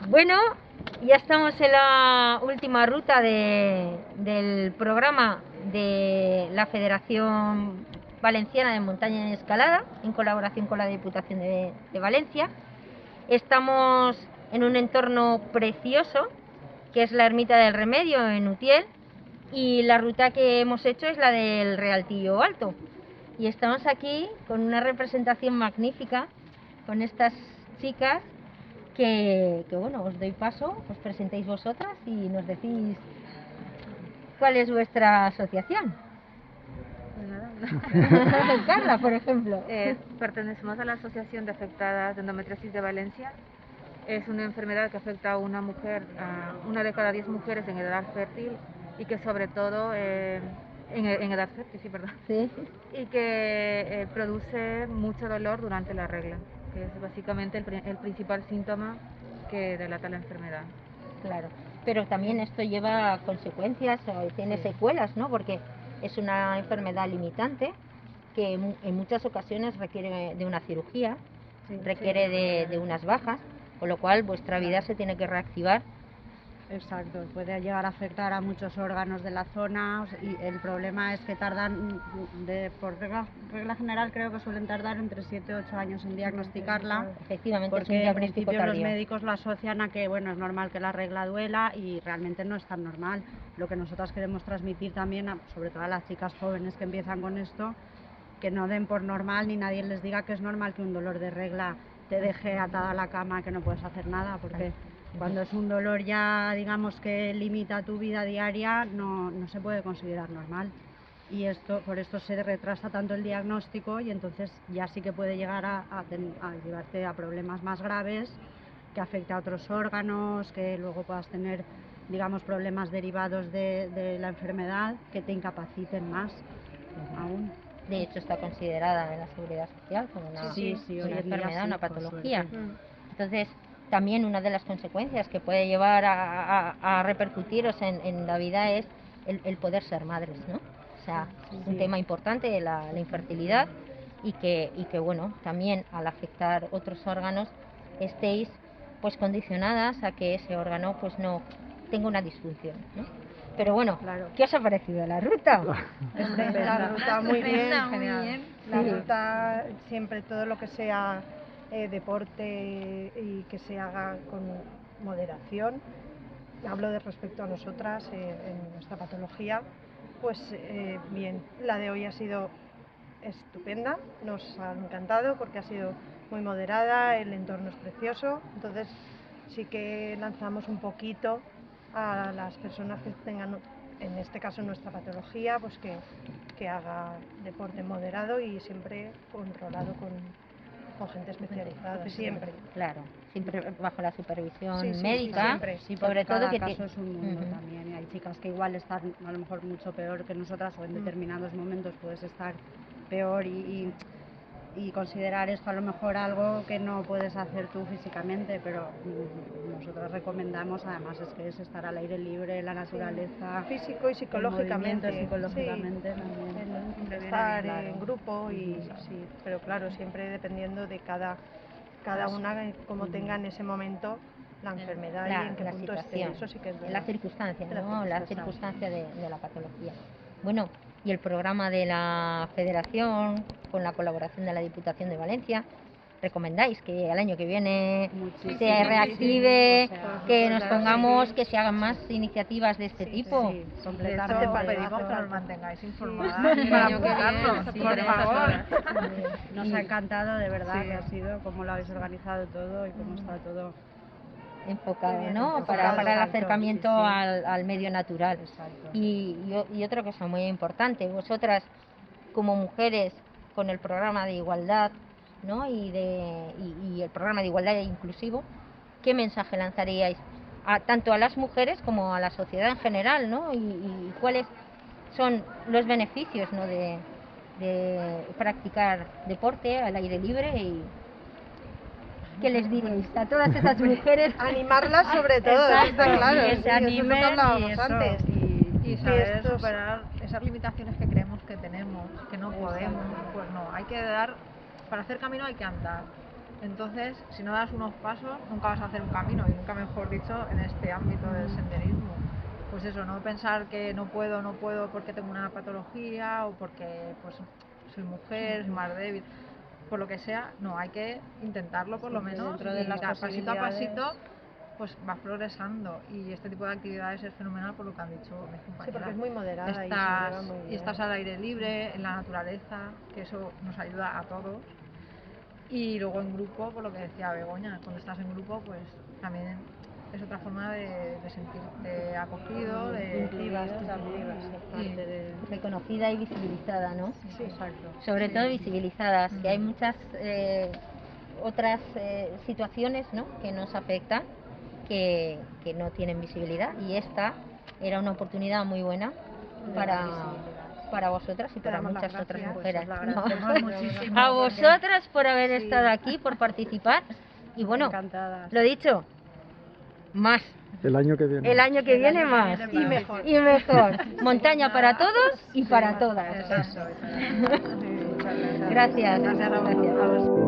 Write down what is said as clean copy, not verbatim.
Bueno, ya estamos en la última ruta del programa de la Federación Valenciana de Montaña y Escalada, en colaboración con la Diputación de Valencia. Estamos en un entorno precioso, que es la Ermita del Remedio en Utiel, y la ruta que hemos hecho es la del Realtillo Alto. Y estamos aquí con una representación magnífica, con estas chicas que bueno, os doy paso, os presentéis vosotras y nos decís cuál es vuestra asociación. Carla, por ejemplo. Pertenecemos a la Asociación de Afectadas de Endometriosis de Valencia. Es una enfermedad que afecta a una mujer, a una de cada 10 mujeres en edad fértil y que sobre todo en edad fértil, sí, perdón. Sí. Y que produce mucho dolor durante la regla, que es básicamente el principal síntoma que delata la enfermedad. Claro, pero también esto lleva consecuencias, tiene secuelas, ¿no? Porque es una enfermedad limitante que en muchas ocasiones requiere de una cirugía, requiere de unas bajas, con lo cual vuestra vida se tiene que reactivar. Exacto, puede llegar a afectar a muchos órganos de la zona y el problema es que tardan, por regla general creo que suelen tardar entre 7 y 8 años en diagnosticarla. Efectivamente, porque es un en principio tardío. Los médicos lo asocian a que bueno, es normal que la regla duela y realmente no es tan normal. Lo que nosotras queremos transmitir también, sobre todo a las chicas jóvenes que empiezan con esto, que no den por normal ni nadie les diga que es normal que un dolor de regla te deje atada a la cama, que no puedes hacer nada, porque cuando es un dolor ya, digamos, que limita tu vida diaria, no se puede considerar normal. Y por esto se retrasa tanto el diagnóstico y entonces ya sí que puede llegar a llevarte a problemas más graves, que afecte a otros órganos, que luego puedas tener, digamos, problemas derivados de la enfermedad que te incapaciten más aún. De hecho, está considerada en la Seguridad Social como una enfermedad, una patología. Entonces, también una de las consecuencias que puede llevar a repercutiros en la vida es el poder ser madres, ¿no? O sea, un tema importante, la infertilidad, y que bueno, también al afectar otros órganos estéis pues condicionadas a que ese órgano pues no tenga una disfunción, ¿no? Pero bueno, ¿qué os ha parecido la ruta? La ruta muy bien, genial. La ruta siempre, todo lo que sea deporte y que se haga con moderación. Hablo de respecto a nosotras en nuestra patología, pues bien, la de hoy ha sido estupenda, nos ha encantado porque ha sido muy moderada, el entorno es precioso, entonces sí que lanzamos un poquito a las personas que tengan, en este caso nuestra patología, pues que haga deporte moderado y siempre controlado con gente especializada, siempre. Claro, siempre bajo la supervisión médica, sobre todo que caso es un mundo también, y hay chicas que igual están a lo mejor mucho peor que nosotras o en determinados momentos puedes estar peor y considerar esto a lo mejor algo que no puedes hacer tú físicamente, pero nosotros recomendamos, además es estar al aire libre, la naturaleza, físico y psicológicamente, psicológicamente también. Estar en grupo pero claro, siempre dependiendo de cada una como tenga en ese momento la enfermedad y en qué punto esté. Eso sí que es verdad. La circunstancia, ¿no? La circunstancia de la patología. Bueno, y el programa de la Federación, con la colaboración de la Diputación de Valencia, recomendáis que al año que viene se reactive, que nos pongamos, que se hagan más iniciativas de este tipo. Sí, completamente. Pedimos que nos mantengáis informadas para apoyarnos, por favor. Nos ha encantado, de verdad, que ha sido cómo lo habéis organizado todo y cómo está todo enfocado, ¿no? Para el acercamiento al medio natural. Exacto. Y otra cosa muy importante, vosotras como mujeres con el programa de igualdad, ¿no? y el programa de igualdad inclusivo, ¿qué mensaje lanzaríais tanto a las mujeres como a la sociedad en general, ¿no? y cuáles son los beneficios, ¿no? de practicar deporte al aire libre y ¿qué les diréis a todas esas mujeres? Animarlas sobre todo, eso está claro. Que se animen antes. Y saber superar esas limitaciones que creemos que tenemos, que no podemos. Pues no, hay que dar, para hacer camino hay que andar. Entonces, si no das unos pasos, nunca vas a hacer un camino, y nunca mejor dicho en este ámbito del senderismo. Pues eso, no pensar que no puedo porque tengo una patología o porque pues soy mujer, soy más débil, por lo que sea, no, hay que intentarlo por lo menos, dentro de y las pasito a posibilidades. pasito pues va progresando, y este tipo de actividades es fenomenal por lo que han dicho mis compañeras. Sí, porque es muy moderada y se Estás, lleva muy y bien. estás al aire libre, en la naturaleza, que eso nos ayuda a todos. Y luego en grupo, por lo que decía Begoña, cuando estás en grupo, pues también es otra forma de sentirte acogido, de Incluidas también, incluidas, y y- parte de... Reconocida y visibilizada, ¿no? Sí. Exacto. Sobre todo visibilizadas, que hay Mm. muchas otras situaciones, ¿no?, que nos afectan, que no tienen visibilidad, y esta era una oportunidad muy buena para vosotras y Te para damos las muchas otras gracias. mujeres. Pues os la ¿no? agradecemos muchísimo. A porque vosotras por haber Sí. estado aquí, por participar, y bueno, encantadas. lo dicho, más. El año que viene. El año que El viene año que más. viene Y más. mejor. Y mejor. Montaña para todos y para todas. Eso. Muchas gracias. Gracias. Gracias a vosotros.